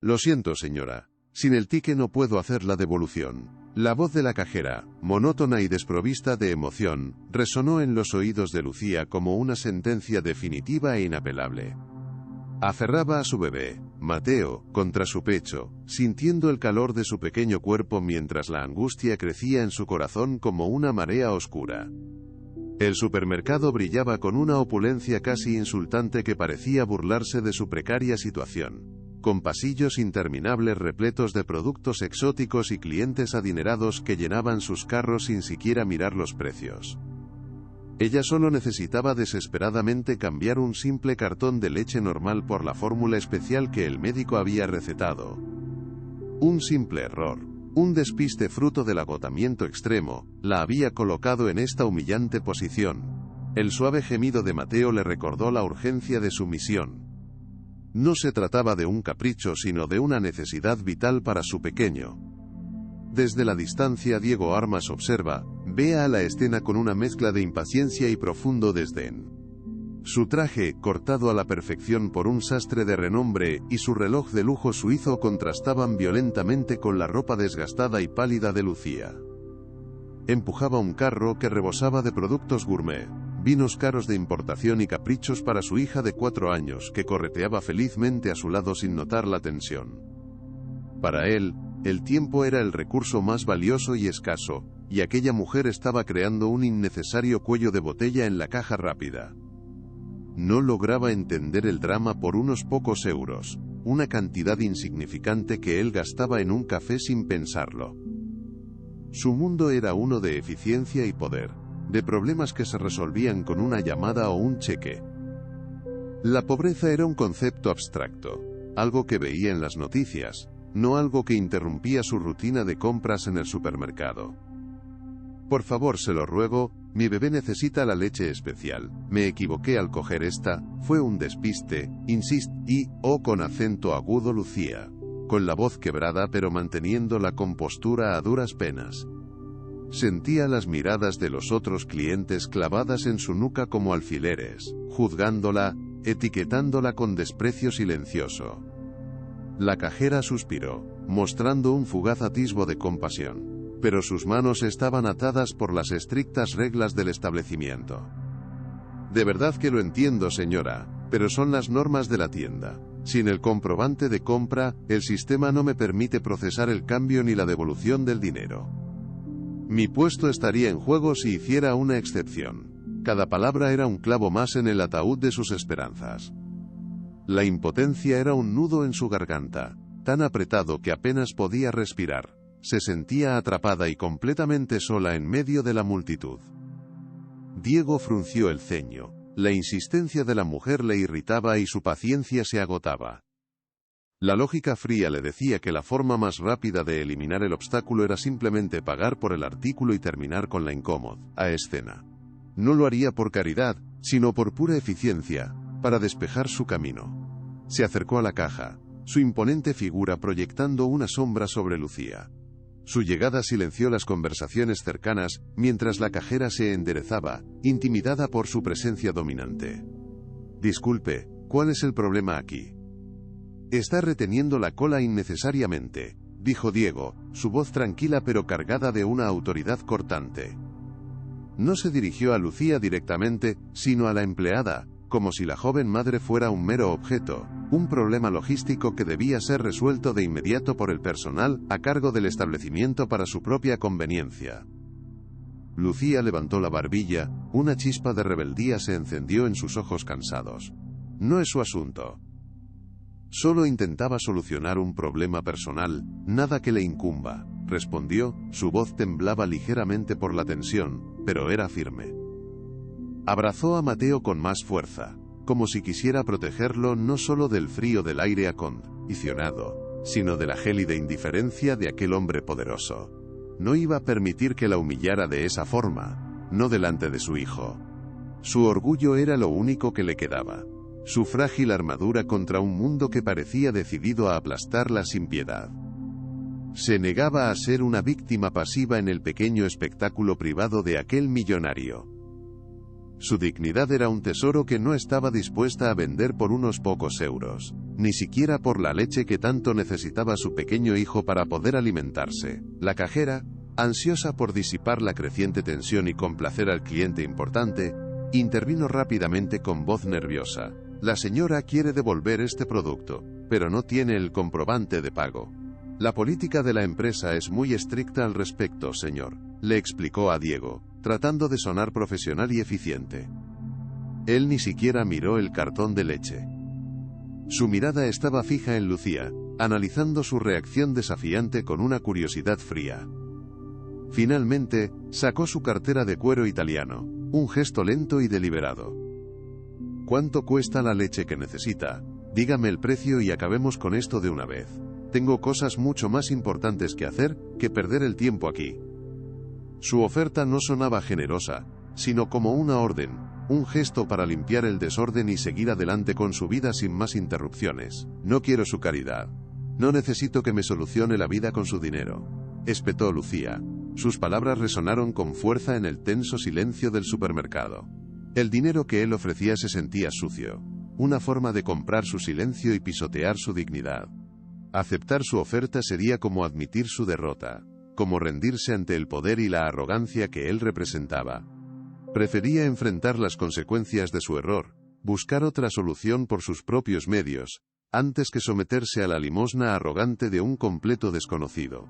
Lo siento, señora. Sin el ticket no puedo hacer la devolución. La voz de la cajera, monótona y desprovista de emoción, resonó en los oídos de Lucía como una sentencia definitiva e inapelable. Aferraba a su bebé, Mateo, contra su pecho, sintiendo el calor de su pequeño cuerpo mientras la angustia crecía en su corazón como una marea oscura. El supermercado brillaba con una opulencia casi insultante que parecía burlarse de su precaria situación, con pasillos interminables repletos de productos exóticos y clientes adinerados que llenaban sus carros sin siquiera mirar los precios. Ella solo necesitaba desesperadamente cambiar un simple cartón de leche normal por la fórmula especial que el médico había recetado. Un simple error, un despiste fruto del agotamiento extremo, la había colocado en esta humillante posición. El suave gemido de Mateo le recordó la urgencia de su misión. No se trataba de un capricho sino de una necesidad vital para su pequeño. Desde la distancia Diego Armas observa, ve a la escena con una mezcla de impaciencia y profundo desdén. Su traje, cortado a la perfección por un sastre de renombre, y su reloj de lujo suizo contrastaban violentamente con la ropa desgastada y pálida de Lucía. Empujaba un carro que rebosaba de productos gourmet, vinos caros de importación y caprichos para su hija de 4 años que correteaba felizmente a su lado sin notar la tensión. Para él, el tiempo era el recurso más valioso y escaso, y aquella mujer estaba creando un innecesario cuello de botella en la caja rápida. No lograba entender el drama por unos pocos euros, una cantidad insignificante que él gastaba en un café sin pensarlo. Su mundo era uno de eficiencia y poder, de problemas que se resolvían con una llamada o un cheque. La pobreza era un concepto abstracto, algo que veía en las noticias, no algo que interrumpía su rutina de compras en el supermercado. Por favor, se lo ruego, mi bebé necesita la leche especial. Me equivoqué al coger esta, fue un despiste, insistí, con acento agudo Lucía, con la voz quebrada pero manteniendo la compostura a duras penas. Sentía las miradas de los otros clientes clavadas en su nuca como alfileres, juzgándola, etiquetándola con desprecio silencioso. La cajera suspiró, mostrando un fugaz atisbo de compasión. Pero sus manos estaban atadas por las estrictas reglas del establecimiento. De verdad que lo entiendo, señora, pero son las normas de la tienda. Sin el comprobante de compra, el sistema no me permite procesar el cambio ni la devolución del dinero. Mi puesto estaría en juego si hiciera una excepción. Cada palabra era un clavo más en el ataúd de sus esperanzas. La impotencia era un nudo en su garganta, tan apretado que apenas podía respirar. Se sentía atrapada y completamente sola en medio de la multitud. Diego frunció el ceño. La insistencia de la mujer le irritaba y su paciencia se agotaba. La lógica fría le decía que la forma más rápida de eliminar el obstáculo era simplemente pagar por el artículo y terminar con la incómoda escena. No lo haría por caridad, sino por pura eficiencia, para despejar su camino. Se acercó a la caja, su imponente figura proyectando una sombra sobre Lucía. Su llegada silenció las conversaciones cercanas, mientras la cajera se enderezaba, intimidada por su presencia dominante. Disculpe, ¿cuál es el problema aquí? Está reteniendo la cola innecesariamente, dijo Diego, su voz tranquila pero cargada de una autoridad cortante. No se dirigió a Lucía directamente, sino a la empleada, como si la joven madre fuera un mero objeto, un problema logístico que debía ser resuelto de inmediato por el personal a cargo del establecimiento para su propia conveniencia. Lucía levantó la barbilla, una chispa de rebeldía se encendió en sus ojos cansados. No es su asunto. Solo intentaba solucionar un problema personal, nada que le incumba, respondió, su voz temblaba ligeramente por la tensión, pero era firme. Abrazó a Mateo con más fuerza, como si quisiera protegerlo no solo del frío del aire acondicionado, sino de la gélida indiferencia de aquel hombre poderoso. No iba a permitir que la humillara de esa forma, no delante de su hijo. Su orgullo era lo único que le quedaba, su frágil armadura contra un mundo que parecía decidido a aplastarla sin piedad. Se negaba a ser una víctima pasiva en el pequeño espectáculo privado de aquel millonario. Su dignidad era un tesoro que no estaba dispuesta a vender por unos pocos euros, ni siquiera por la leche que tanto necesitaba su pequeño hijo para poder alimentarse. La cajera, ansiosa por disipar la creciente tensión y complacer al cliente importante, intervino rápidamente con voz nerviosa. La señora quiere devolver este producto, pero no tiene el comprobante de pago. La política de la empresa es muy estricta al respecto, señor, le explicó a Diego, tratando de sonar profesional y eficiente. Él ni siquiera miró el cartón de leche. Su mirada estaba fija en Lucía, analizando su reacción desafiante con una curiosidad fría. Finalmente, sacó su cartera de cuero italiano, un gesto lento y deliberado. ¿Cuánto cuesta la leche que necesita? Dígame el precio y acabemos con esto de una vez. Tengo cosas mucho más importantes que hacer que perder el tiempo aquí. Su oferta no sonaba generosa, sino como una orden, un gesto para limpiar el desorden y seguir adelante con su vida sin más interrupciones. No quiero su caridad. No necesito que me solucione la vida con su dinero, espetó Lucía. Sus palabras resonaron con fuerza en el tenso silencio del supermercado. El dinero que él ofrecía se sentía sucio, una forma de comprar su silencio y pisotear su dignidad. Aceptar su oferta sería como admitir su derrota, como rendirse ante el poder y la arrogancia que él representaba. Prefería enfrentar las consecuencias de su error, buscar otra solución por sus propios medios, antes que someterse a la limosna arrogante de un completo desconocido.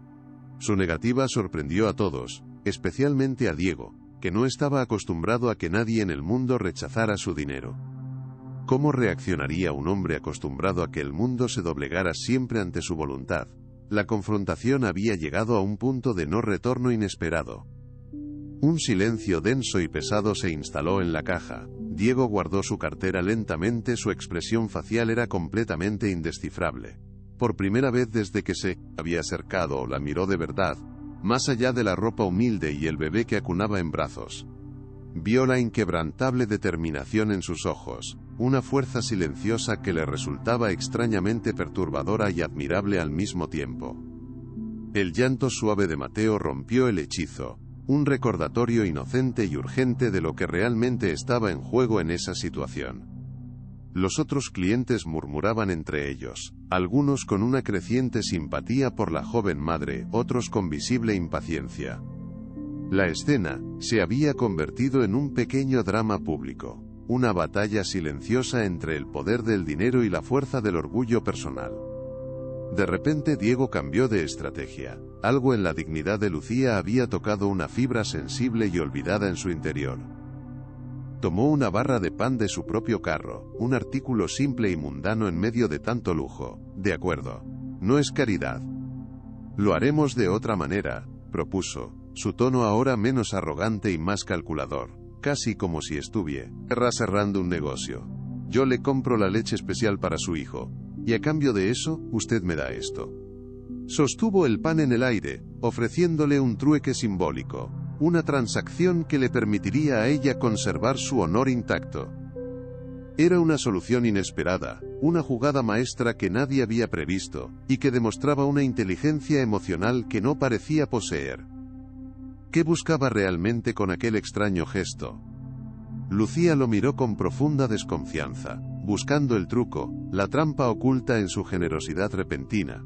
Su negativa sorprendió a todos, especialmente a Diego, que no estaba acostumbrado a que nadie en el mundo rechazara su dinero. ¿Cómo reaccionaría un hombre acostumbrado a que el mundo se doblegara siempre ante su voluntad? La confrontación había llegado a un punto de no retorno inesperado. Un silencio denso y pesado se instaló en la caja. Diego guardó su cartera lentamente, su expresión facial era completamente indescifrable. Por primera vez desde que se había acercado, la miró de verdad, más allá de la ropa humilde y el bebé que acunaba en brazos. Vio la inquebrantable determinación en sus ojos, una fuerza silenciosa que le resultaba extrañamente perturbadora y admirable al mismo tiempo. El llanto suave de Mateo rompió el hechizo, un recordatorio inocente y urgente de lo que realmente estaba en juego en esa situación. Los otros clientes murmuraban entre ellos, algunos con una creciente simpatía por la joven madre, otros con visible impaciencia. La escena se había convertido en un pequeño drama público, una batalla silenciosa entre el poder del dinero y la fuerza del orgullo personal. De repente Diego cambió de estrategia. Algo en la dignidad de Lucía había tocado una fibra sensible y olvidada en su interior. Tomó una barra de pan de su propio carro, un artículo simple y mundano en medio de tanto lujo. De acuerdo. No es caridad. Lo haremos de otra manera, propuso, su tono ahora menos arrogante y más calculador, casi como si estuviera cerrando un negocio. Yo le compro la leche especial para su hijo, y a cambio de eso, usted me da esto. Sostuvo el pan en el aire, ofreciéndole un trueque simbólico, una transacción que le permitiría a ella conservar su honor intacto. Era una solución inesperada, una jugada maestra que nadie había previsto, y que demostraba una inteligencia emocional que no parecía poseer. ¿Qué buscaba realmente con aquel extraño gesto? Lucía lo miró con profunda desconfianza, buscando el truco, la trampa oculta en su generosidad repentina.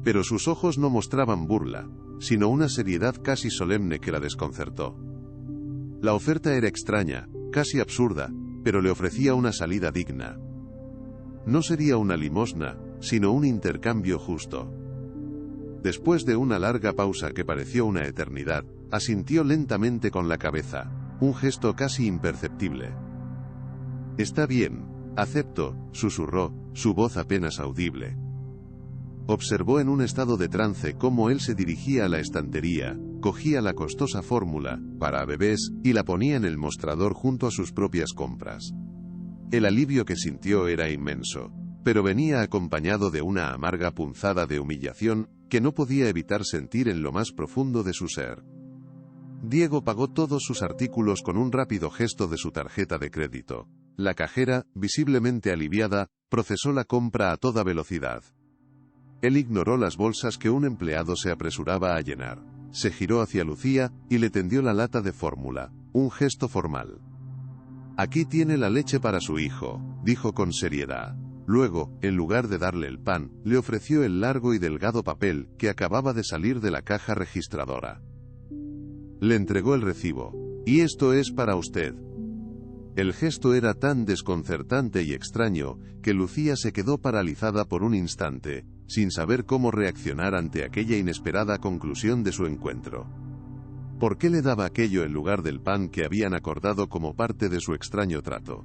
Pero sus ojos no mostraban burla, sino una seriedad casi solemne que la desconcertó. La oferta era extraña, casi absurda, pero le ofrecía una salida digna. No sería una limosna, sino un intercambio justo. Después de una larga pausa que pareció una eternidad, asintió lentamente con la cabeza, un gesto casi imperceptible. «Está bien, acepto», susurró, su voz apenas audible. Observó en un estado de trance cómo él se dirigía a la estantería, cogía la costosa fórmula para bebés y la ponía en el mostrador junto a sus propias compras. El alivio que sintió era inmenso, pero venía acompañado de una amarga punzada de humillación que no podía evitar sentir en lo más profundo de su ser. Diego pagó todos sus artículos con un rápido gesto de su tarjeta de crédito. La cajera, visiblemente aliviada, procesó la compra a toda velocidad. Él ignoró las bolsas que un empleado se apresuraba a llenar. Se giró hacia Lucía y le tendió la lata de fórmula, un gesto formal. Aquí tiene la leche para su hijo, dijo con seriedad. Luego, en lugar de darle el pan, le ofreció el largo y delgado papel que acababa de salir de la caja registradora. Le entregó el recibo. Y esto es para usted. El gesto era tan desconcertante y extraño, que Lucía se quedó paralizada por un instante, sin saber cómo reaccionar ante aquella inesperada conclusión de su encuentro. ¿Por qué le daba aquello en lugar del pan que habían acordado como parte de su extraño trato?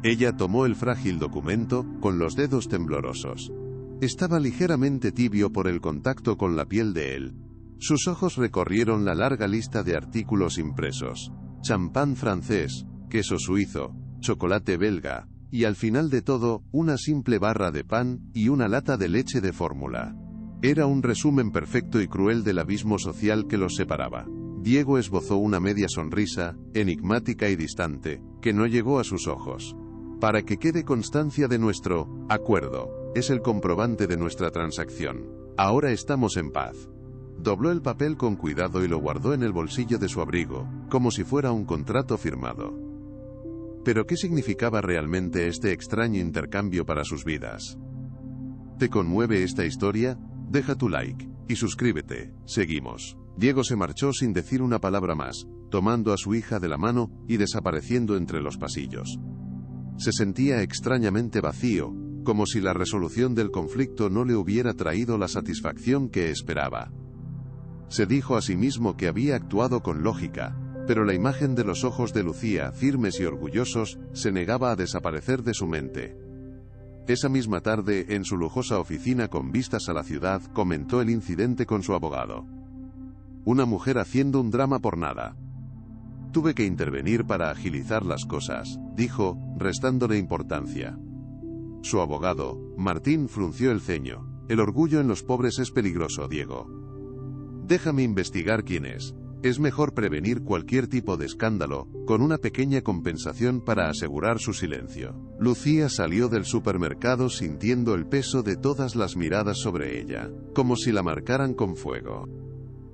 Ella tomó el frágil documento, con los dedos temblorosos. Estaba ligeramente tibio por el contacto con la piel de él. Sus ojos recorrieron la larga lista de artículos impresos. Champán francés, queso suizo, chocolate belga, y al final de todo, una simple barra de pan y una lata de leche de fórmula. Era un resumen perfecto y cruel del abismo social que los separaba. Diego esbozó una media sonrisa, enigmática y distante, que no llegó a sus ojos. Para que quede constancia de nuestro acuerdo, es el comprobante de nuestra transacción. Ahora estamos en paz. Dobló el papel con cuidado y lo guardó en el bolsillo de su abrigo, como si fuera un contrato firmado. ¿Pero qué significaba realmente este extraño intercambio para sus vidas? ¿Te conmueve esta historia? Deja tu like y suscríbete. Seguimos. Diego se marchó sin decir una palabra más, tomando a su hija de la mano y desapareciendo entre los pasillos. Se sentía extrañamente vacío, como si la resolución del conflicto no le hubiera traído la satisfacción que esperaba. Se dijo a sí mismo que había actuado con lógica, pero la imagen de los ojos de Lucía, firmes y orgullosos, se negaba a desaparecer de su mente. Esa misma tarde, en su lujosa oficina con vistas a la ciudad, comentó el incidente con su abogado. Una mujer haciendo un drama por nada. Tuve que intervenir para agilizar las cosas, dijo, restándole importancia. Su abogado, Martín, frunció el ceño. El orgullo en los pobres es peligroso, Diego. Déjame investigar quién es. Es mejor prevenir cualquier tipo de escándalo, con una pequeña compensación para asegurar su silencio. Lucía salió del supermercado sintiendo el peso de todas las miradas sobre ella, como si la marcaran con fuego.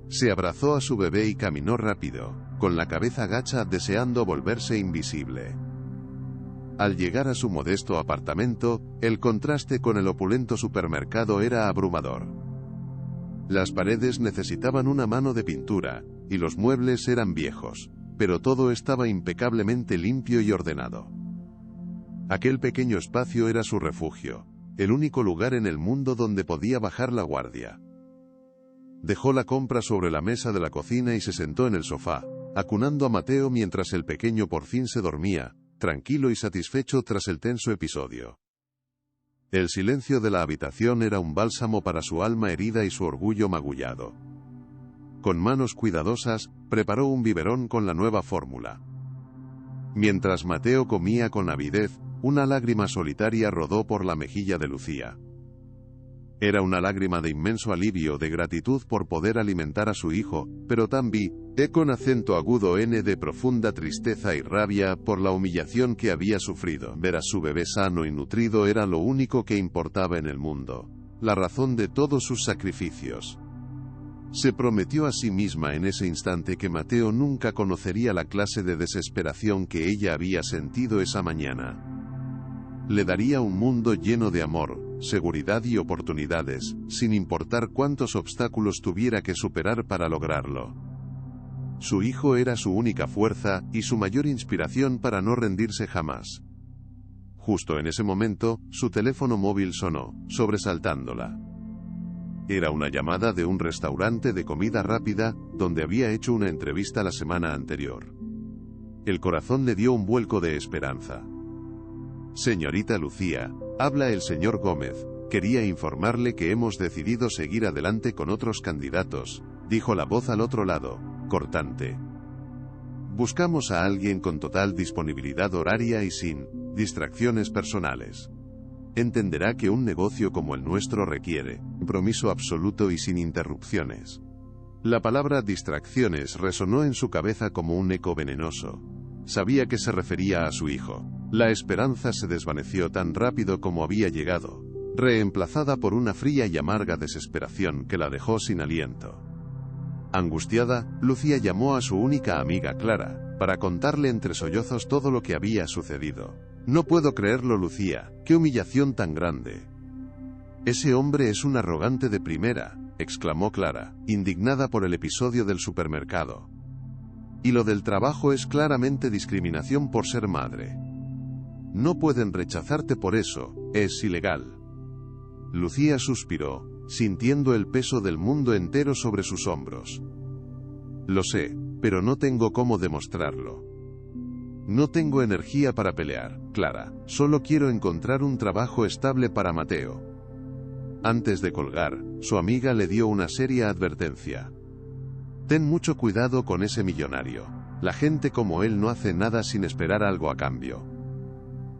Se abrazó a su bebé y caminó rápido, con la cabeza gacha deseando volverse invisible. Al llegar a su modesto apartamento, el contraste con el opulento supermercado era abrumador. Las paredes necesitaban una mano de pintura, y los muebles eran viejos, pero todo estaba impecablemente limpio y ordenado. Aquel pequeño espacio era su refugio, el único lugar en el mundo donde podía bajar la guardia. Dejó la compra sobre la mesa de la cocina y se sentó en el sofá, acunando a Mateo mientras el pequeño por fin se dormía, tranquilo y satisfecho tras el tenso episodio. El silencio de la habitación era un bálsamo para su alma herida y su orgullo magullado. Con manos cuidadosas, preparó un biberón con la nueva fórmula. Mientras Mateo comía con avidez, una lágrima solitaria rodó por la mejilla de Lucía. Era una lágrima de inmenso alivio, de gratitud por poder alimentar a su hijo, pero también, con acento agudo de profunda tristeza y rabia por la humillación que había sufrido. Ver a su bebé sano y nutrido era lo único que importaba en el mundo, la razón de todos sus sacrificios. Se prometió a sí misma en ese instante que Mateo nunca conocería la clase de desesperación que ella había sentido esa mañana. Le daría un mundo lleno de amor, seguridad y oportunidades, sin importar cuántos obstáculos tuviera que superar para lograrlo. Su hijo era su única fuerza, y su mayor inspiración para no rendirse jamás. Justo en ese momento, su teléfono móvil sonó, sobresaltándola. Era una llamada de un restaurante de comida rápida, donde había hecho una entrevista la semana anterior. El corazón le dio un vuelco de esperanza. Señorita Lucía, habla el señor Gómez. Quería informarle que hemos decidido seguir adelante con otros candidatos, dijo la voz al otro lado, cortante. Buscamos a alguien con total disponibilidad horaria y sin distracciones personales. Entenderá que un negocio como el nuestro requiere compromiso absoluto y sin interrupciones. La palabra distracciones resonó en su cabeza como un eco venenoso. Sabía que se refería a su hijo. La esperanza se desvaneció tan rápido como había llegado, reemplazada por una fría y amarga desesperación que la dejó sin aliento. Angustiada, Lucía llamó a su única amiga Clara, para contarle entre sollozos todo lo que había sucedido. No puedo creerlo, Lucía, qué humillación tan grande. Ese hombre es un arrogante de primera, exclamó Clara, indignada por el episodio del supermercado. Y lo del trabajo es claramente discriminación por ser madre. No pueden rechazarte por eso, es ilegal. Lucía suspiró, sintiendo el peso del mundo entero sobre sus hombros. Lo sé, pero no tengo cómo demostrarlo. No tengo energía para pelear, Clara, solo quiero encontrar un trabajo estable para Mateo. Antes de colgar, su amiga le dio una seria advertencia. Ten mucho cuidado con ese millonario. La gente como él no hace nada sin esperar algo a cambio.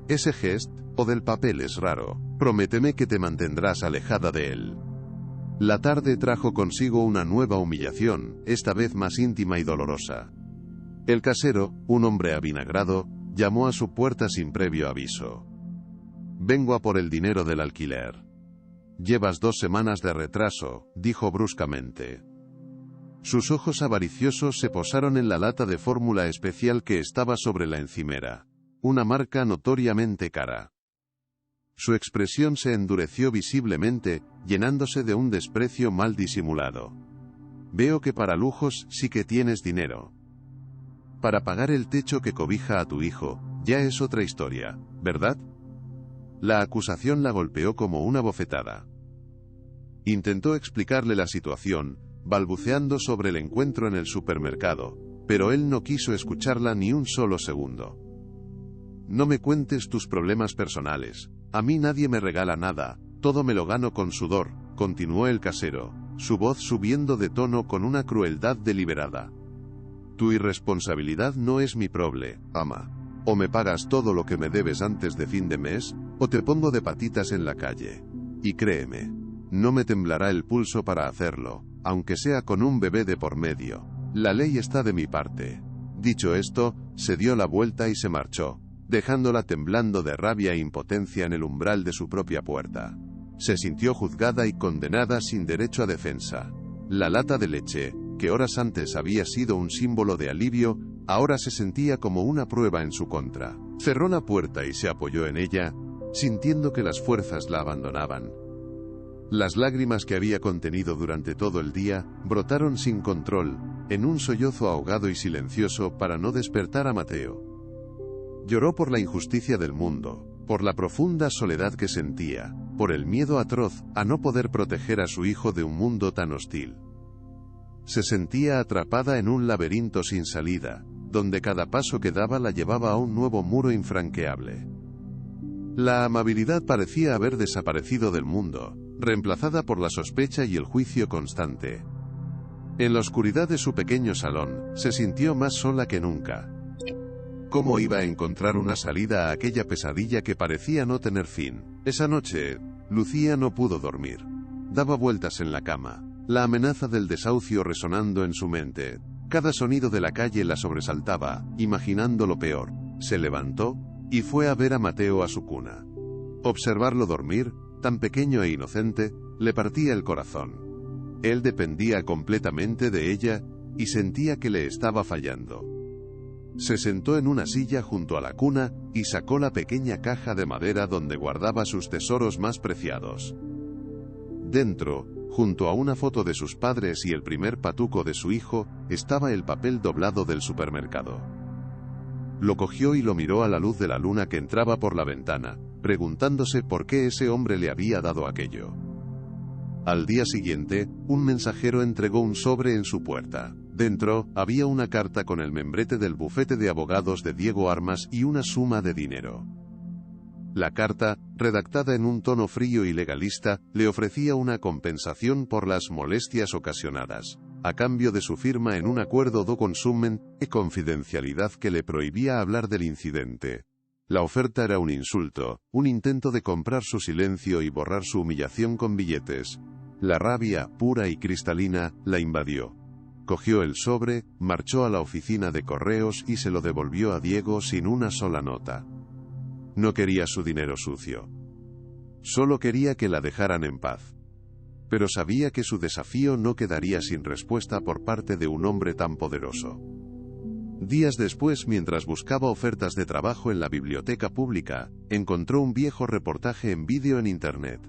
Ese gesto, o del papel es raro, prométeme que te mantendrás alejada de él. La tarde trajo consigo una nueva humillación, esta vez más íntima y dolorosa. El casero, un hombre avinagrado, llamó a su puerta sin previo aviso. Vengo a por el dinero del alquiler. Llevas 2 semanas de retraso, dijo bruscamente. Sus ojos avariciosos se posaron en la lata de fórmula especial que estaba sobre la encimera. Una marca notoriamente cara. Su expresión se endureció visiblemente, llenándose de un desprecio mal disimulado. Veo que para lujos sí que tienes dinero. Para pagar el techo que cobija a tu hijo, ya es otra historia, ¿verdad? La acusación la golpeó como una bofetada. Intentó explicarle la situación, balbuceando sobre el encuentro en el supermercado, pero él no quiso escucharla ni un solo segundo. No me cuentes tus problemas personales, a mí nadie me regala nada, todo me lo gano con sudor, continuó el casero, su voz subiendo de tono con una crueldad deliberada. Tu irresponsabilidad no es mi problema, ama. O me pagas todo lo que me debes antes de fin de mes, o te pongo de patitas en la calle. Y créeme, no me temblará el pulso para hacerlo, aunque sea con un bebé de por medio. La ley está de mi parte. Dicho esto, se dio la vuelta y se marchó, dejándola temblando de rabia e impotencia en el umbral de su propia puerta. Se sintió juzgada y condenada sin derecho a defensa. La lata de leche, que horas antes había sido un símbolo de alivio, ahora se sentía como una prueba en su contra. Cerró la puerta y se apoyó en ella, sintiendo que las fuerzas la abandonaban. Las lágrimas que había contenido durante todo el día, brotaron sin control, en un sollozo ahogado y silencioso para no despertar a Mateo. Lloró por la injusticia del mundo, por la profunda soledad que sentía, por el miedo atroz a no poder proteger a su hijo de un mundo tan hostil. Se sentía atrapada en un laberinto sin salida, donde cada paso que daba la llevaba a un nuevo muro infranqueable. La amabilidad parecía haber desaparecido del mundo, reemplazada por la sospecha y el juicio constante. En la oscuridad de su pequeño salón, se sintió más sola que nunca. ¿Cómo iba a encontrar una salida a aquella pesadilla que parecía no tener fin? Esa noche, Lucía no pudo dormir. Daba vueltas en la cama, la amenaza del desahucio resonando en su mente. Cada sonido de la calle la sobresaltaba, imaginando lo peor. Se levantó, y fue a ver a Mateo a su cuna. Observarlo dormir, tan pequeño e inocente, le partía el corazón. Él dependía completamente de ella, y sentía que le estaba fallando. Se sentó en una silla junto a la cuna, y sacó la pequeña caja de madera donde guardaba sus tesoros más preciados. Dentro, junto a una foto de sus padres y el primer patuco de su hijo, estaba el papel doblado del supermercado. Lo cogió y lo miró a la luz de la luna que entraba por la ventana, preguntándose por qué ese hombre le había dado aquello. Al día siguiente, un mensajero entregó un sobre en su puerta. Dentro, había una carta con el membrete del bufete de abogados de Diego Armas y una suma de dinero. La carta, redactada en un tono frío y legalista, le ofrecía una compensación por las molestias ocasionadas, a cambio de su firma en un acuerdo do consumen e confidencialidad que le prohibía hablar del incidente. La oferta era un insulto, un intento de comprar su silencio y borrar su humillación con billetes. La rabia, pura y cristalina, la invadió. Cogió el sobre, marchó a la oficina de correos y se lo devolvió a Diego sin una sola nota. No quería su dinero sucio. Solo quería que la dejaran en paz. Pero sabía que su desafío no quedaría sin respuesta por parte de un hombre tan poderoso. Días después, mientras buscaba ofertas de trabajo en la biblioteca pública, encontró un viejo reportaje en vídeo en Internet.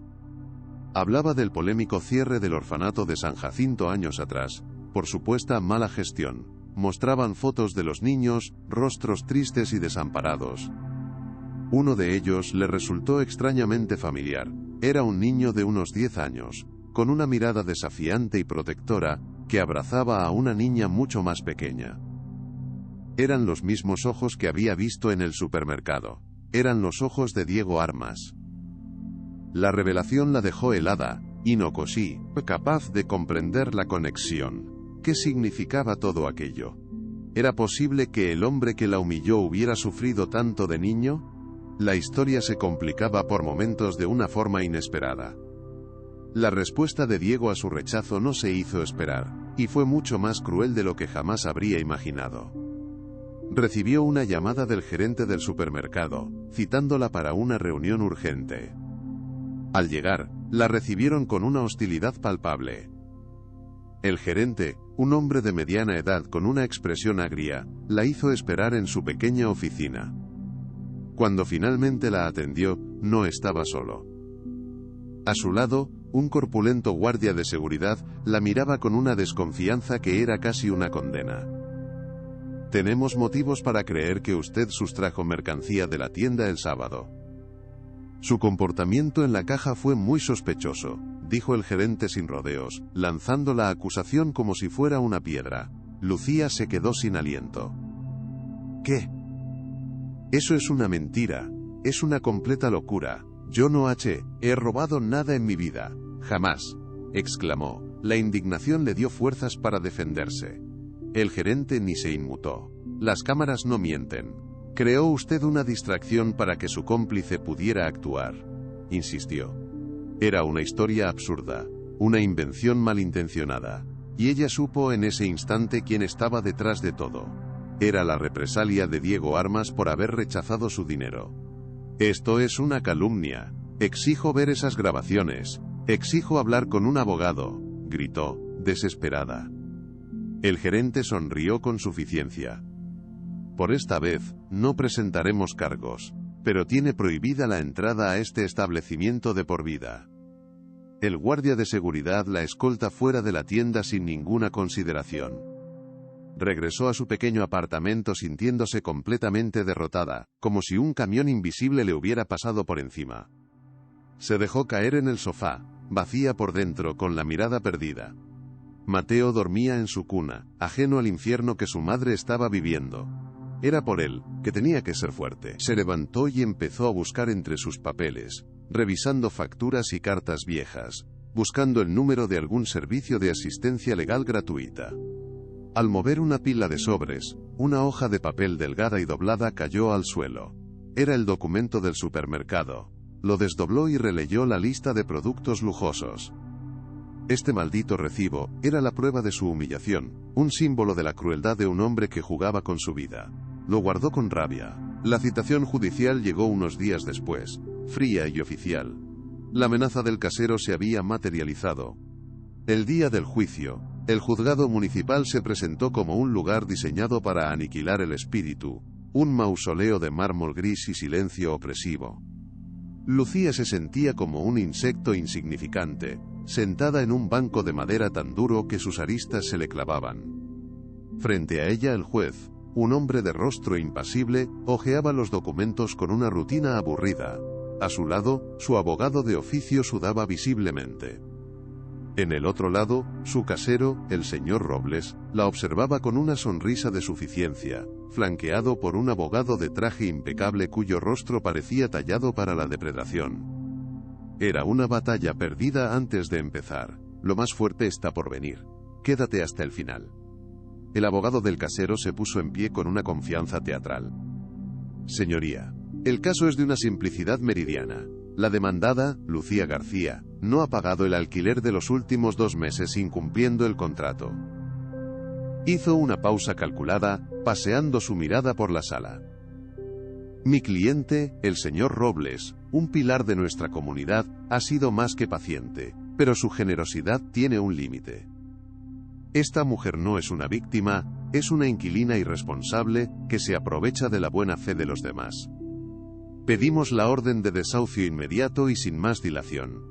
Hablaba del polémico cierre del orfanato de San Jacinto años atrás, por supuesta mala gestión. Mostraban fotos de los niños, rostros tristes y desamparados. Uno de ellos le resultó extrañamente familiar. Era un niño de unos 10 años, con una mirada desafiante y protectora, que abrazaba a una niña mucho más pequeña. Eran los mismos ojos que había visto en el supermercado. Eran los ojos de Diego Armas. La revelación la dejó helada, y no cosí, capaz de comprender la conexión. ¿Qué significaba todo aquello? ¿Era posible que el hombre que la humilló hubiera sufrido tanto de niño? La historia se complicaba por momentos de una forma inesperada. La respuesta de Diego a su rechazo no se hizo esperar, y fue mucho más cruel de lo que jamás habría imaginado. Recibió una llamada del gerente del supermercado, citándola para una reunión urgente. Al llegar, la recibieron con una hostilidad palpable. El gerente, un hombre de mediana edad con una expresión agria, la hizo esperar en su pequeña oficina. Cuando finalmente la atendió, no estaba solo. A su lado, un corpulento guardia de seguridad la miraba con una desconfianza que era casi una condena. Tenemos motivos para creer que usted sustrajo mercancía de la tienda el sábado. Su comportamiento en la caja fue muy sospechoso, dijo el gerente sin rodeos, lanzando la acusación como si fuera una piedra. Lucía se quedó sin aliento. ¿Qué? Eso es una mentira. Es una completa locura. Yo no he robado nada en mi vida. Jamás, exclamó. La indignación le dio fuerzas para defenderse. El gerente ni se inmutó. Las cámaras no mienten. Creó usted una distracción para que su cómplice pudiera actuar, insistió. Era una historia absurda, una invención malintencionada, y ella supo en ese instante quién estaba detrás de todo. Era la represalia de Diego Armas por haber rechazado su dinero. Esto es una calumnia. Exijo ver esas grabaciones. Exijo hablar con un abogado, gritó, desesperada. El gerente sonrió con suficiencia. Por esta vez, no presentaremos cargos, pero tiene prohibida la entrada a este establecimiento de por vida. El guardia de seguridad la escolta fuera de la tienda sin ninguna consideración. Regresó a su pequeño apartamento sintiéndose completamente derrotada, como si un camión invisible le hubiera pasado por encima. Se dejó caer en el sofá, vacía por dentro, con la mirada perdida. Mateo dormía en su cuna, ajeno al infierno que su madre estaba viviendo. Era por él, que tenía que ser fuerte. Se levantó y empezó a buscar entre sus papeles, revisando facturas y cartas viejas, buscando el número de algún servicio de asistencia legal gratuita. Al mover una pila de sobres, una hoja de papel delgada y doblada cayó al suelo. Era el documento del supermercado. Lo desdobló y releyó la lista de productos lujosos. Este maldito recibo era la prueba de su humillación, un símbolo de la crueldad de un hombre que jugaba con su vida. Lo guardó con rabia. La citación judicial llegó unos días después, fría y oficial. La amenaza del casero se había materializado. El día del juicio, el juzgado municipal se presentó como un lugar diseñado para aniquilar el espíritu, un mausoleo de mármol gris y silencio opresivo. Lucía se sentía como un insecto insignificante, sentada en un banco de madera tan duro que sus aristas se le clavaban. Frente a ella el juez, un hombre de rostro impasible, hojeaba los documentos con una rutina aburrida. A su lado, su abogado de oficio sudaba visiblemente. En el otro lado, su casero, el señor Robles, la observaba con una sonrisa de suficiencia, flanqueado por un abogado de traje impecable cuyo rostro parecía tallado para la depredación. Era una batalla perdida antes de empezar. Lo más fuerte está por venir. Quédate hasta el final. El abogado del casero se puso en pie con una confianza teatral. Señoría, el caso es de una simplicidad meridiana. La demandada, Lucía García, no ha pagado el alquiler de los últimos 2 meses incumpliendo el contrato. Hizo una pausa calculada, paseando su mirada por la sala. Mi cliente, el señor Robles, un pilar de nuestra comunidad, ha sido más que paciente, pero su generosidad tiene un límite. Esta mujer no es una víctima, Es una inquilina irresponsable, que se aprovecha de la buena fe de los demás. Pedimos la orden de desahucio inmediato y sin más dilación.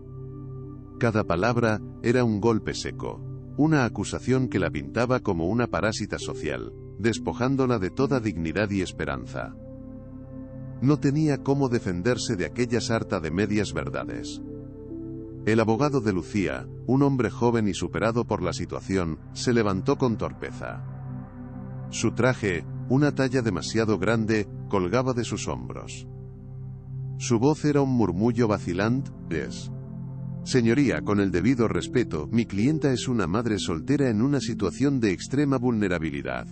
Cada palabra era un golpe seco, una acusación que la pintaba como una parásita social, despojándola de toda dignidad y esperanza. No tenía cómo defenderse de aquella sarta de medias verdades. El abogado de Lucía, un hombre joven y superado por la situación, se levantó con torpeza. Su traje, una talla demasiado grande, colgaba de sus hombros. Su voz era un murmullo vacilante, Señoría, con el debido respeto, mi clienta es una madre soltera en una situación de extrema vulnerabilidad.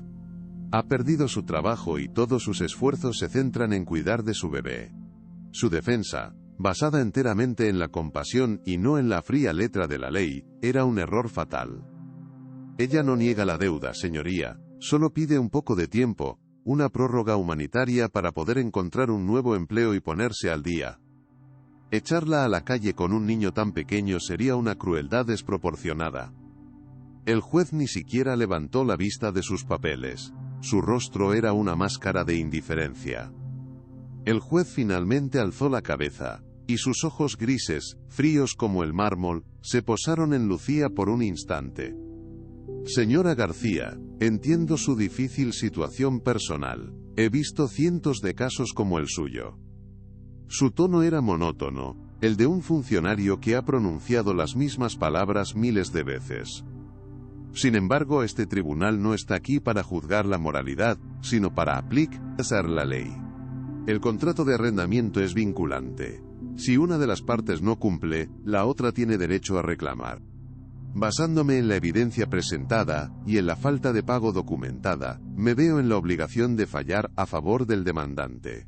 Ha perdido su trabajo y todos sus esfuerzos se centran en cuidar de su bebé. Su defensa, basada enteramente en la compasión y no en la fría letra de la ley, era un error fatal. Ella no niega la deuda, señoría, solo pide un poco de tiempo, una prórroga humanitaria para poder encontrar un nuevo empleo y ponerse al día. Echarla a la calle con un niño tan pequeño sería una crueldad desproporcionada. El juez ni siquiera levantó la vista de sus papeles. Su rostro era una máscara de indiferencia. El juez finalmente alzó la cabeza, y sus ojos grises, fríos como el mármol, se posaron en Lucía por un instante. Señora García, entiendo su difícil situación personal. He visto cientos de casos como el suyo. Su tono era monótono, el de un funcionario que ha pronunciado las mismas palabras miles de veces. Sin embargo, este tribunal no está aquí para juzgar la moralidad, sino para aplicar la ley. El contrato de arrendamiento es vinculante. Si una de las partes no cumple, la otra tiene derecho a reclamar. Basándome en la evidencia presentada, y en la falta de pago documentada, me veo en la obligación de fallar a favor del demandante.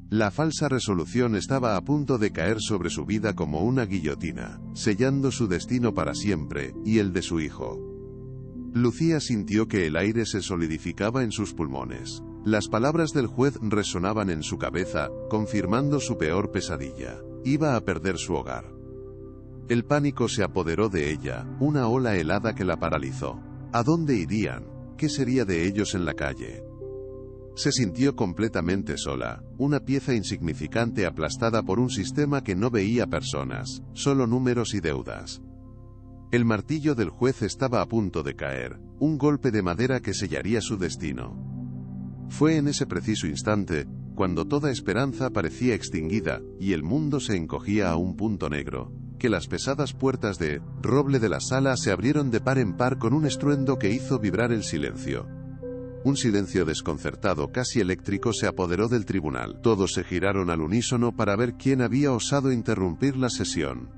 La falsa resolución estaba a punto de caer sobre su vida como una guillotina, sellando su destino para siempre, y el de su hijo. Lucía sintió que el aire se solidificaba en sus pulmones. Las palabras del juez resonaban en su cabeza, confirmando su peor pesadilla. Iba a perder su hogar. El pánico se apoderó de ella, una ola helada que la paralizó. ¿A dónde irían? ¿Qué sería de ellos en la calle? Se sintió completamente sola, una pieza insignificante aplastada por un sistema que no veía personas, solo números y deudas. El martillo del juez estaba a punto de caer, un golpe de madera que sellaría su destino. Fue en ese preciso instante, cuando toda esperanza parecía extinguida, y el mundo se encogía a un punto negro, que las pesadas puertas de roble de la sala se abrieron de par en par con un estruendo que hizo vibrar el silencio. Un silencio desconcertado, casi eléctrico, se apoderó del tribunal. Todos se giraron al unísono para ver quién había osado interrumpir la sesión.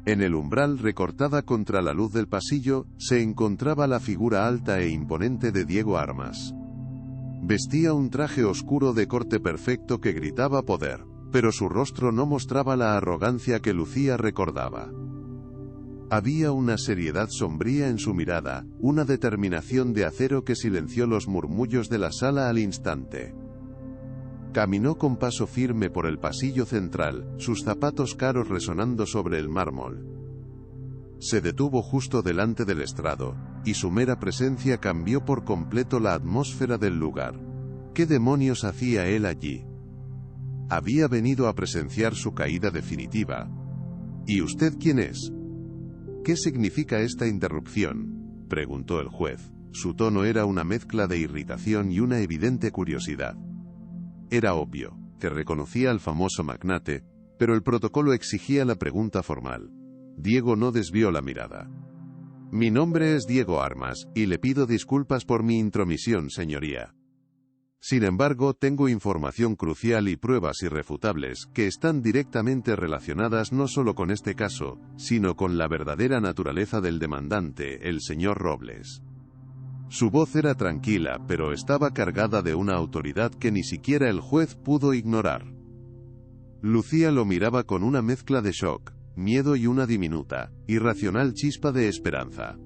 En el umbral, recortada contra la luz del pasillo, se encontraba la figura alta e imponente de Diego Armas. Vestía un traje oscuro de corte perfecto que gritaba poder, pero su rostro no mostraba la arrogancia que Lucía recordaba. Había una seriedad sombría en su mirada, una determinación de acero que silenció los murmullos de la sala al instante. Caminó con paso firme por el pasillo central, sus zapatos caros resonando sobre el mármol. Se detuvo justo delante del estrado, y su mera presencia cambió por completo la atmósfera del lugar. ¿Qué demonios hacía él allí? Había venido a presenciar su caída definitiva. ¿Y usted quién es? ¿Qué significa esta interrupción?, preguntó el juez. Su tono era una mezcla de irritación y una evidente curiosidad. Era obvio que reconocía al famoso magnate, pero el protocolo exigía la pregunta formal. Diego no desvió la mirada. Mi nombre es Diego Armas, y le pido disculpas por mi intromisión, señoría. Sin embargo, tengo información crucial y pruebas irrefutables que están directamente relacionadas no solo con este caso, sino con la verdadera naturaleza del demandante, el señor Robles. Su voz era tranquila, pero estaba cargada de una autoridad que ni siquiera el juez pudo ignorar. Lucía lo miraba con una mezcla de shock, miedo y una diminuta, irracional chispa de esperanza.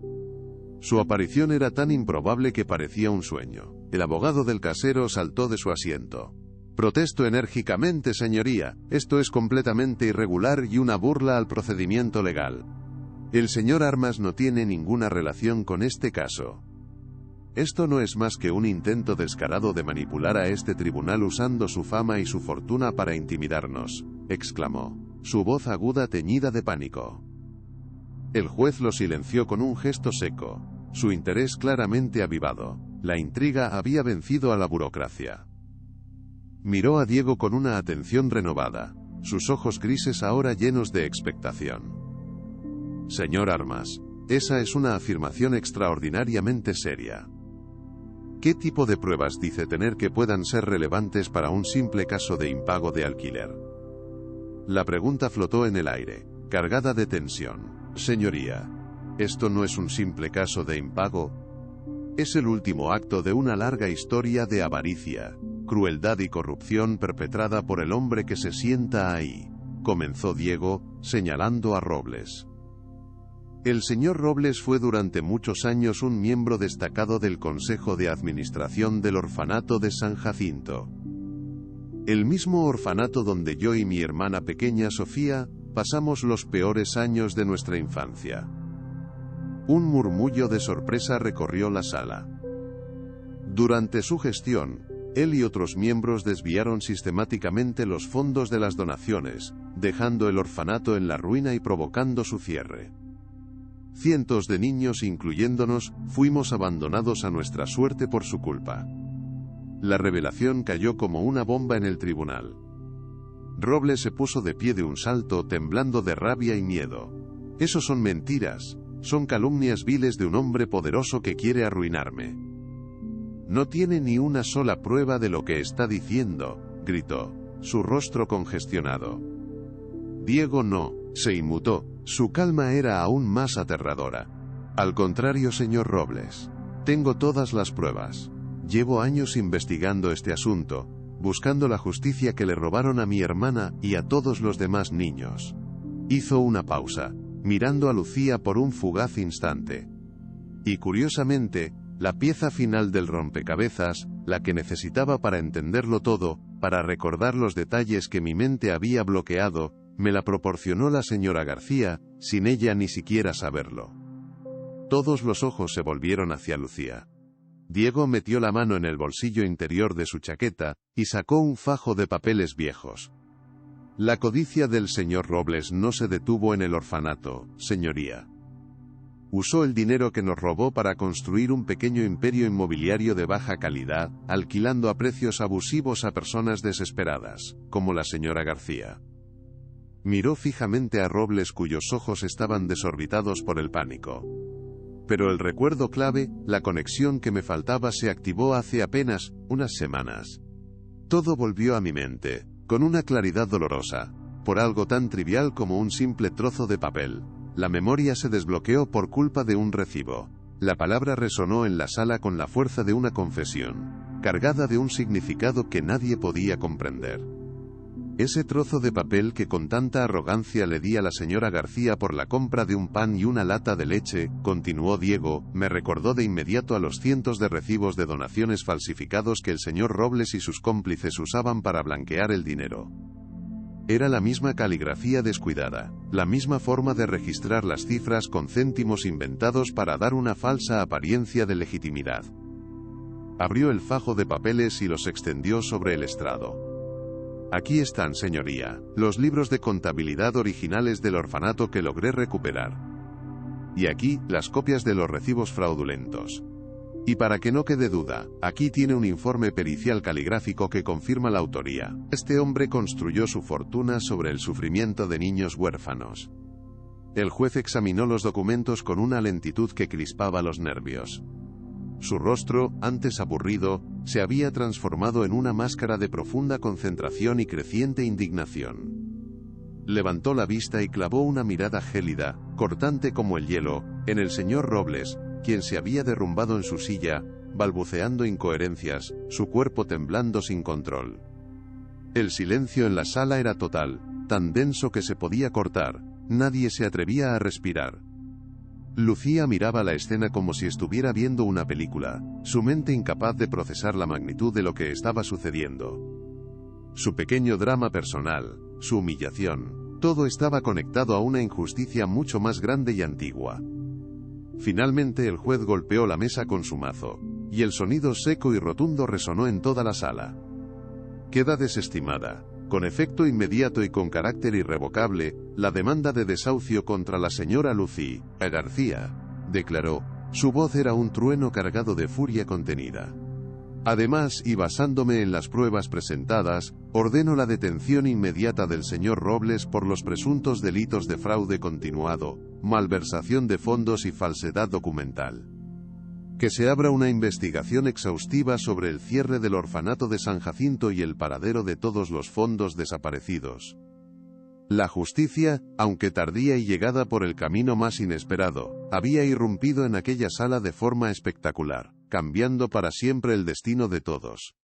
Su aparición era tan improbable que parecía un sueño. El abogado del casero saltó de su asiento. Protesto enérgicamente, señoría, esto es completamente irregular y una burla al procedimiento legal. El señor Armas no tiene ninguna relación con este caso. Esto no es más que un intento descarado de manipular a este tribunal usando su fama y su fortuna para intimidarnos, exclamó, su voz aguda teñida de pánico. El juez lo silenció con un gesto seco, su interés claramente avivado. La intriga había vencido a la burocracia. Miró a Diego con una atención renovada, sus ojos grises ahora llenos de expectación. Señor Armas, esa es una afirmación extraordinariamente seria. ¿Qué tipo de pruebas dice tener que puedan ser relevantes para un simple caso de impago de alquiler? La pregunta flotó en el aire, cargada de tensión. Señoría, ¿esto no es un simple caso de impago? Es el último acto de una larga historia de avaricia, crueldad y corrupción perpetrada por el hombre que se sienta ahí, comenzó Diego, señalando a Robles. El señor Robles fue durante muchos años un miembro destacado del Consejo de Administración del Orfanato de San Jacinto. El mismo orfanato donde yo y mi hermana pequeña Sofía pasamos los peores años de nuestra infancia. Un murmullo de sorpresa recorrió la sala. Durante su gestión, él y otros miembros desviaron sistemáticamente los fondos de las donaciones, dejando el orfanato en la ruina y provocando su cierre. Cientos de niños, incluyéndonos, fuimos abandonados a nuestra suerte por su culpa. La revelación cayó como una bomba en el tribunal. Robles se puso de pie de un salto, temblando de rabia y miedo. Eso son mentiras, son calumnias viles de un hombre poderoso que quiere arruinarme. No tiene ni una sola prueba de lo que está diciendo, gritó, su rostro congestionado. Diego no, se inmutó, su calma era aún más aterradora. Al contrario, señor Robles, tengo todas las pruebas. Llevo años investigando este asunto, buscando la justicia que le robaron a mi hermana y a todos los demás niños. Hizo una pausa, mirando a Lucía por un fugaz instante. Y curiosamente, la pieza final del rompecabezas, la que necesitaba para entenderlo todo, para recordar los detalles que mi mente había bloqueado, me la proporcionó la señora García, sin ella ni siquiera saberlo. Todos los ojos se volvieron hacia Lucía. Diego metió la mano en el bolsillo interior de su chaqueta, y sacó un fajo de papeles viejos. La codicia del señor Robles no se detuvo en el orfanato, señoría. Usó el dinero que nos robó para construir un pequeño imperio inmobiliario de baja calidad, alquilando a precios abusivos a personas desesperadas, como la señora García. Miró fijamente a Robles, cuyos ojos estaban desorbitados por el pánico. Pero el recuerdo clave, la conexión que me faltaba, se activó hace apenas unas semanas. Todo volvió a mi mente, con una claridad dolorosa, por algo tan trivial como un simple trozo de papel. La memoria se desbloqueó por culpa de un recibo. La palabra resonó en la sala con la fuerza de una confesión, cargada de un significado que nadie podía comprender. Ese trozo de papel que con tanta arrogancia le di a la señora García por la compra de un pan y una lata de leche, continuó Diego, me recordó de inmediato a los cientos de recibos de donaciones falsificados que el señor Robles y sus cómplices usaban para blanquear el dinero. Era la misma caligrafía descuidada, la misma forma de registrar las cifras con céntimos inventados para dar una falsa apariencia de legitimidad. Abrió el fajo de papeles y los extendió sobre el estrado. Aquí están, señoría, los libros de contabilidad originales del orfanato que logré recuperar. Y aquí, las copias de los recibos fraudulentos. Y para que no quede duda, aquí tiene un informe pericial caligráfico que confirma la autoría. Este hombre construyó su fortuna sobre el sufrimiento de niños huérfanos. El juez examinó los documentos con una lentitud que crispaba los nervios. Su rostro, antes aburrido, se había transformado en una máscara de profunda concentración y creciente indignación. Levantó la vista y clavó una mirada gélida, cortante como el hielo, en el señor Robles, quien se había derrumbado en su silla, balbuceando incoherencias, su cuerpo temblando sin control. El silencio en la sala era total, tan denso que se podía cortar, nadie se atrevía a respirar. Lucía miraba la escena como si estuviera viendo una película, su mente incapaz de procesar la magnitud de lo que estaba sucediendo. Su pequeño drama personal, su humillación, todo estaba conectado a una injusticia mucho más grande y antigua. Finalmente el juez golpeó la mesa con su mazo. y el sonido seco y rotundo resonó en toda la sala. Queda desestimada, con efecto inmediato y con carácter irrevocable, la demanda de desahucio contra la señora Lucía García, declaró. Su voz era un trueno cargado de furia contenida. Además, y basándome en las pruebas presentadas, ordeno la detención inmediata del señor Robles por los presuntos delitos de fraude continuado, malversación de fondos y falsedad documental. Que se abra una investigación exhaustiva sobre el cierre del orfanato de San Jacinto y el paradero de todos los fondos desaparecidos. La justicia, aunque tardía y llegada por el camino más inesperado, había irrumpido en aquella sala de forma espectacular, cambiando para siempre el destino de todos.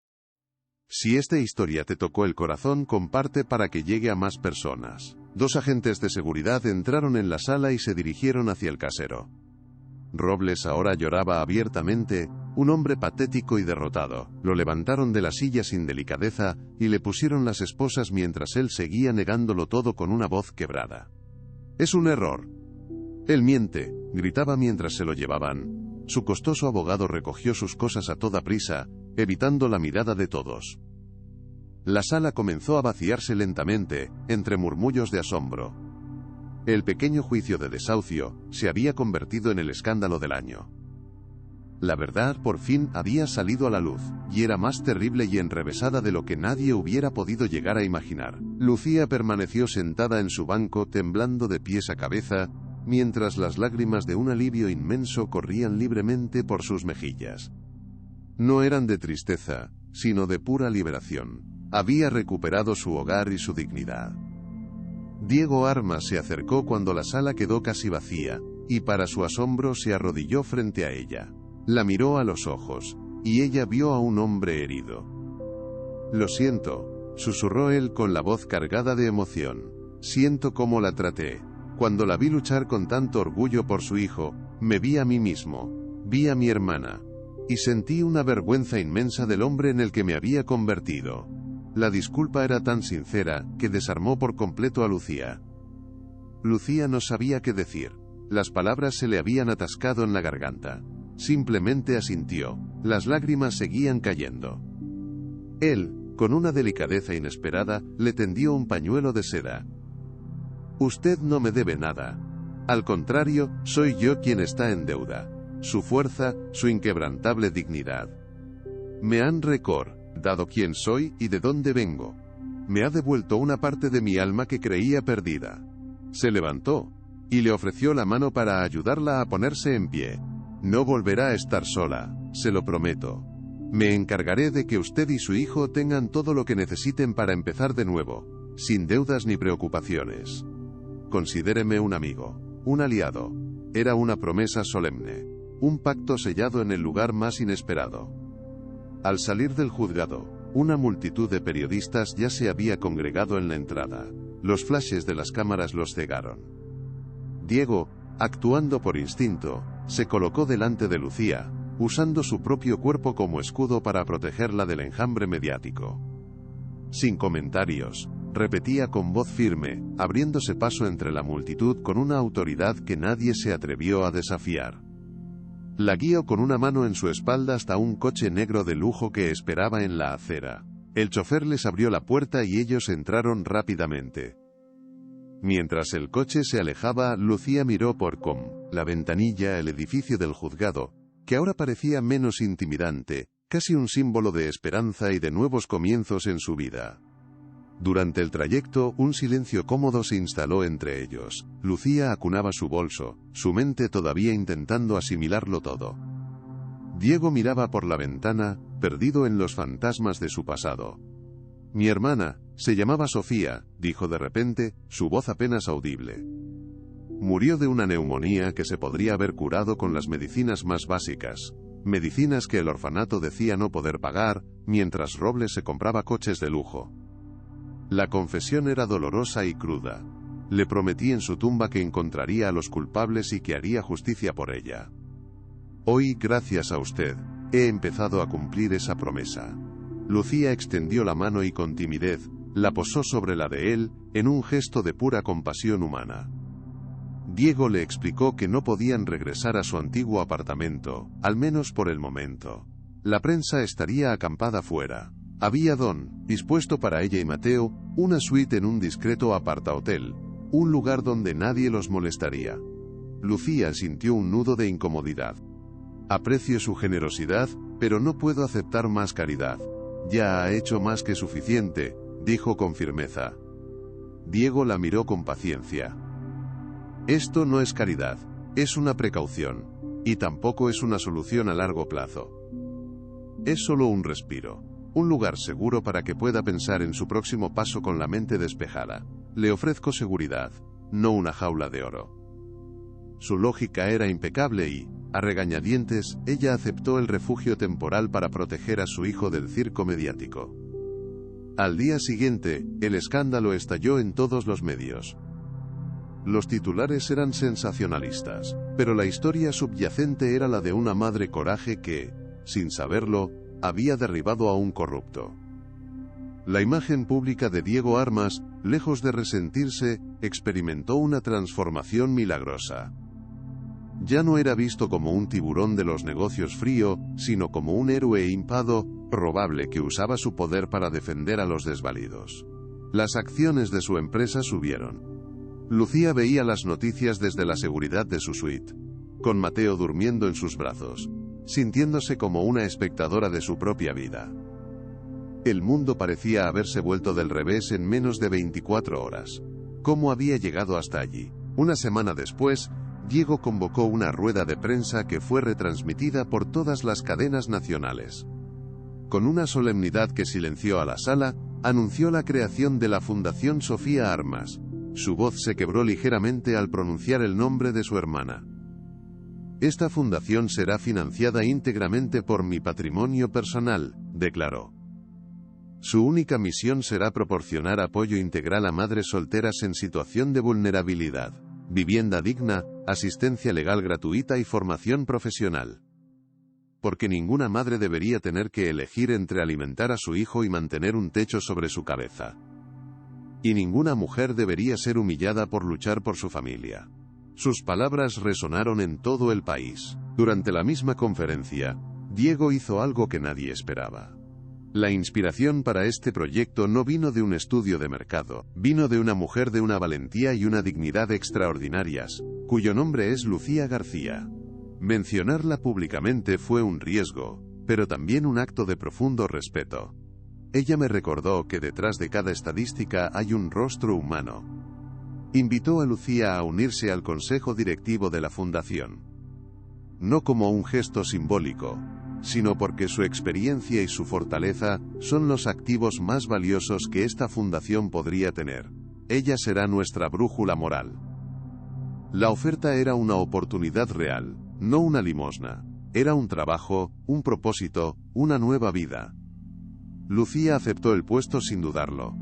Si esta historia te tocó el corazón, comparte para que llegue a más personas. 2 agentes de seguridad entraron en la sala y se dirigieron hacia el casero. Robles ahora lloraba abiertamente, un hombre patético y derrotado. Lo levantaron de la silla sin delicadeza, y le pusieron las esposas mientras él seguía negándolo todo con una voz quebrada. «Es un error. Él miente», gritaba mientras se lo llevaban. Su costoso abogado recogió sus cosas a toda prisa, evitando la mirada de todos. La sala comenzó a vaciarse lentamente, entre murmullos de asombro. El pequeño juicio de desahucio se había convertido en el escándalo del año. La verdad por fin había salido a la luz, y era más terrible y enrevesada de lo que nadie hubiera podido llegar a imaginar. Lucía permaneció sentada en su banco temblando de pies a cabeza, mientras las lágrimas de un alivio inmenso corrían libremente por sus mejillas. No eran de tristeza, sino de pura liberación. Había recuperado su hogar y su dignidad. Diego Armas se acercó cuando la sala quedó casi vacía, y para su asombro se arrodilló frente a ella. La miró a los ojos, y ella vio a un hombre herido. «Lo siento», susurró él con la voz cargada de emoción. «Siento cómo la traté. Cuando la vi luchar con tanto orgullo por su hijo, me vi a mí mismo, vi a mi hermana, y sentí una vergüenza inmensa del hombre en el que me había convertido». La disculpa era tan sincera, que desarmó por completo a Lucía. Lucía no sabía qué decir. Las palabras se le habían atascado en la garganta. Simplemente asintió. Las lágrimas seguían cayendo. Él, con una delicadeza inesperada, le tendió un pañuelo de seda. «Usted no me debe nada. Al contrario, soy yo quien está en deuda. Su fuerza, su inquebrantable dignidad. Me han recordado quién soy y de dónde vengo. Me ha devuelto una parte de mi alma que creía perdida». Se levantó, y le ofreció la mano para ayudarla a ponerse en pie. «No volverá a estar sola, se lo prometo. Me encargaré de que usted y su hijo tengan todo lo que necesiten para empezar de nuevo, sin deudas ni preocupaciones. Considéreme un amigo, un aliado». Era una promesa solemne, un pacto sellado en el lugar más inesperado. Al salir del juzgado, una multitud de periodistas ya se había congregado en la entrada. Los flashes de las cámaras los cegaron. Diego, actuando por instinto, se colocó delante de Lucía, usando su propio cuerpo como escudo para protegerla del enjambre mediático. «Sin comentarios», repetía con voz firme, abriéndose paso entre la multitud con una autoridad que nadie se atrevió a desafiar. La guió con una mano en su espalda hasta un coche negro de lujo que esperaba en la acera. El chofer les abrió la puerta y ellos entraron rápidamente. Mientras el coche se alejaba, Lucía miró por la ventanilla el edificio del juzgado, que ahora parecía menos intimidante, casi un símbolo de esperanza y de nuevos comienzos en su vida. Durante el trayecto, un silencio cómodo se instaló entre ellos. Lucía acunaba su bolso, su mente todavía intentando asimilarlo todo. Diego miraba por la ventana, perdido en los fantasmas de su pasado. «Mi hermana, se llamaba Sofía», dijo de repente, su voz apenas audible. «Murió de una neumonía que se podría haber curado con las medicinas más básicas, medicinas que el orfanato decía no poder pagar, mientras Robles se compraba coches de lujo. La confesión era dolorosa y cruda. Le prometí en su tumba que encontraría a los culpables y que haría justicia por ella. Hoy, gracias a usted, he empezado a cumplir esa promesa». Lucía extendió la mano y con timidez, la posó sobre la de él, en un gesto de pura compasión humana. Diego le explicó que no podían regresar a su antiguo apartamento, al menos por el momento. La prensa estaría acampada fuera. Había dispuesto para ella y Mateo, una suite en un discreto apartahotel, un lugar donde nadie los molestaría. Lucía sintió un nudo de incomodidad. Aprecio su generosidad, pero no puedo aceptar más caridad. Ya ha hecho más que suficiente, dijo con firmeza. Diego la miró con paciencia. Esto no es caridad, es una precaución, y tampoco es una solución a largo plazo. Es solo un respiro, un lugar seguro para que pueda pensar en su próximo paso con la mente despejada. Le ofrezco seguridad, no una jaula de oro. Su lógica era impecable y, a regañadientes, ella aceptó el refugio temporal para proteger a su hijo del circo mediático. Al día siguiente, el escándalo estalló en todos los medios. Los titulares eran sensacionalistas, pero la historia subyacente era la de una madre coraje que, sin saberlo, había derribado a un corrupto. La imagen pública de Diego Armas, lejos de resentirse, experimentó una transformación milagrosa. Ya no era visto como un tiburón de los negocios frío, sino como un héroe impado, probable que usaba su poder para defender a los desvalidos. Las acciones de su empresa subieron. Lucía veía las noticias desde la seguridad de su suite, con Mateo durmiendo en sus brazos, sintiéndose como una espectadora de su propia vida. El mundo parecía haberse vuelto del revés en menos de 24 horas. ¿Cómo había llegado hasta allí? Una semana después, Diego convocó una rueda de prensa que fue retransmitida por todas las cadenas nacionales. Con una solemnidad que silenció a la sala, anunció la creación de la Fundación Sofía Armas. Su voz se quebró ligeramente al pronunciar el nombre de su hermana. Esta fundación será financiada íntegramente por mi patrimonio personal, declaró. Su única misión será proporcionar apoyo integral a madres solteras en situación de vulnerabilidad, vivienda digna, asistencia legal gratuita y formación profesional. Porque ninguna madre debería tener que elegir entre alimentar a su hijo y mantener un techo sobre su cabeza. Y ninguna mujer debería ser humillada por luchar por su familia. Sus palabras resonaron en todo el país. Durante la misma conferencia, Diego hizo algo que nadie esperaba. La inspiración para este proyecto no vino de un estudio de mercado, vino de una mujer de una valentía y una dignidad extraordinarias, cuyo nombre es Lucía García. Mencionarla públicamente fue un riesgo, pero también un acto de profundo respeto. Ella me recordó que detrás de cada estadística hay un rostro humano. Invitó a Lucía a unirse al consejo directivo de la fundación. No como un gesto simbólico, sino porque su experiencia y su fortaleza son los activos más valiosos que esta fundación podría tener. Ella será nuestra brújula moral. La oferta era una oportunidad real, no una limosna. Era un trabajo, un propósito, una nueva vida. Lucía aceptó el puesto sin dudarlo.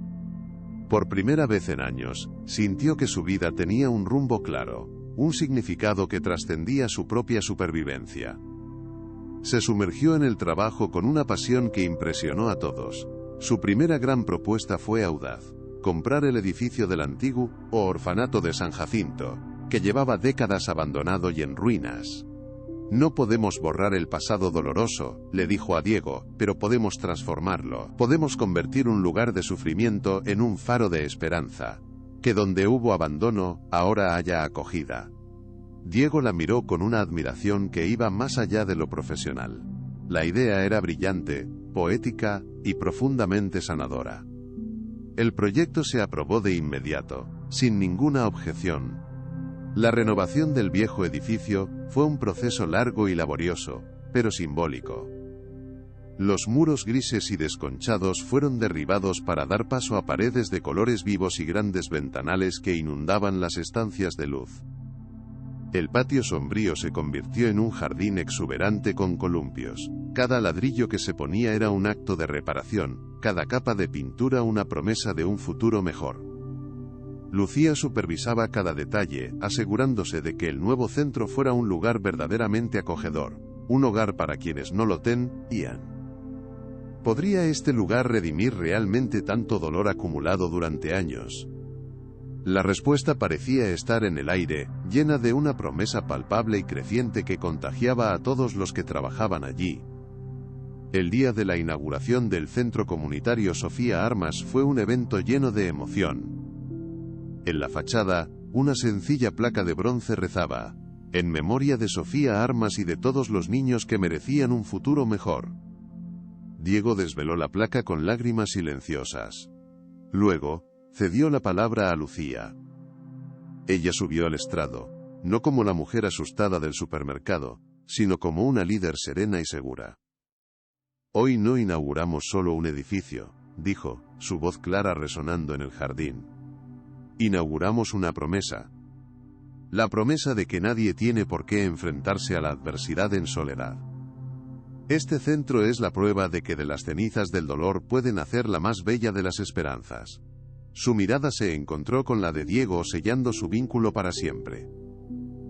Por primera vez en años, sintió que su vida tenía un rumbo claro, un significado que trascendía su propia supervivencia. Se sumergió en el trabajo con una pasión que impresionó a todos. Su primera gran propuesta fue audaz: comprar el edificio del antiguo orfanato de San Jacinto, que llevaba décadas abandonado y en ruinas. No podemos borrar el pasado doloroso, le dijo a Diego, pero podemos transformarlo. Podemos convertir un lugar de sufrimiento en un faro de esperanza. Que donde hubo abandono, ahora haya acogida. Diego la miró con una admiración que iba más allá de lo profesional. La idea era brillante, poética y profundamente sanadora. El proyecto se aprobó de inmediato, sin ninguna objeción. La renovación del viejo edificio fue un proceso largo y laborioso, pero simbólico. Los muros grises y desconchados fueron derribados para dar paso a paredes de colores vivos y grandes ventanales que inundaban las estancias de luz. El patio sombrío se convirtió en un jardín exuberante con columpios. Cada ladrillo que se ponía era un acto de reparación, cada capa de pintura una promesa de un futuro mejor. Lucía supervisaba cada detalle, asegurándose de que el nuevo centro fuera un lugar verdaderamente acogedor, un hogar para quienes no lo tenían. ¿Podría este lugar redimir realmente tanto dolor acumulado durante años? La respuesta parecía estar en el aire, llena de una promesa palpable y creciente que contagiaba a todos los que trabajaban allí. El día de la inauguración del Centro Comunitario Sofía Armas fue un evento lleno de emoción. En la fachada, una sencilla placa de bronce rezaba: en memoria de Sofía Armas y de todos los niños que merecían un futuro mejor. Diego desveló la placa con lágrimas silenciosas. Luego, cedió la palabra a Lucía. Ella subió al estrado, no como la mujer asustada del supermercado, sino como una líder serena y segura. Hoy no inauguramos solo un edificio, dijo, su voz clara resonando en el jardín. Inauguramos una promesa. La promesa de que nadie tiene por qué enfrentarse a la adversidad en soledad. Este centro es la prueba de que de las cenizas del dolor puede nacer la más bella de las esperanzas. Su mirada se encontró con la de Diego, sellando su vínculo para siempre.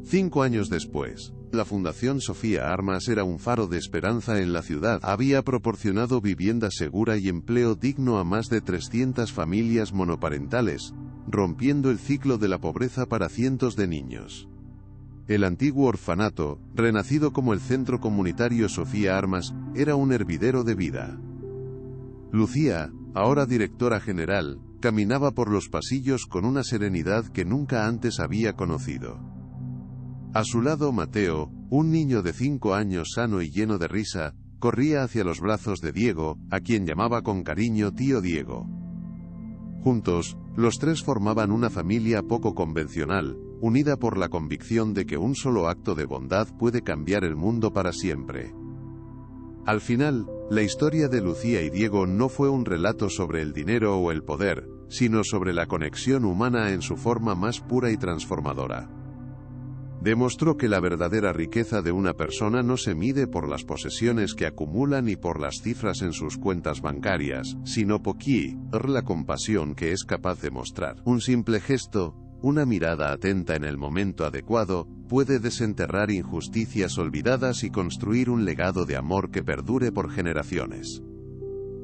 5 años después, la Fundación Sofía Armas era un faro de esperanza en la ciudad. Había proporcionado vivienda segura y empleo digno a más de 300 familias monoparentales, rompiendo el ciclo de la pobreza para cientos de niños. El antiguo orfanato, renacido como el Centro Comunitario Sofía Armas, era un hervidero de vida. Lucía, ahora directora general, caminaba por los pasillos con una serenidad que nunca antes había conocido. A su lado Mateo, un niño de 5 años sano y lleno de risa, corría hacia los brazos de Diego, a quien llamaba con cariño tío Diego. Juntos, los tres formaban una familia poco convencional, unida por la convicción de que un solo acto de bondad puede cambiar el mundo para siempre. Al final, la historia de Lucía y Diego no fue un relato sobre el dinero o el poder, sino sobre la conexión humana en su forma más pura y transformadora. Demostró que la verdadera riqueza de una persona no se mide por las posesiones que acumula ni por las cifras en sus cuentas bancarias, sino por la compasión que es capaz de mostrar. Un simple gesto, una mirada atenta en el momento adecuado, puede desenterrar injusticias olvidadas y construir un legado de amor que perdure por generaciones.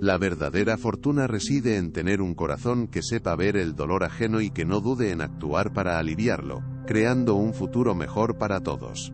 La verdadera fortuna reside en tener un corazón que sepa ver el dolor ajeno y que no dude en actuar para aliviarlo, creando un futuro mejor para todos.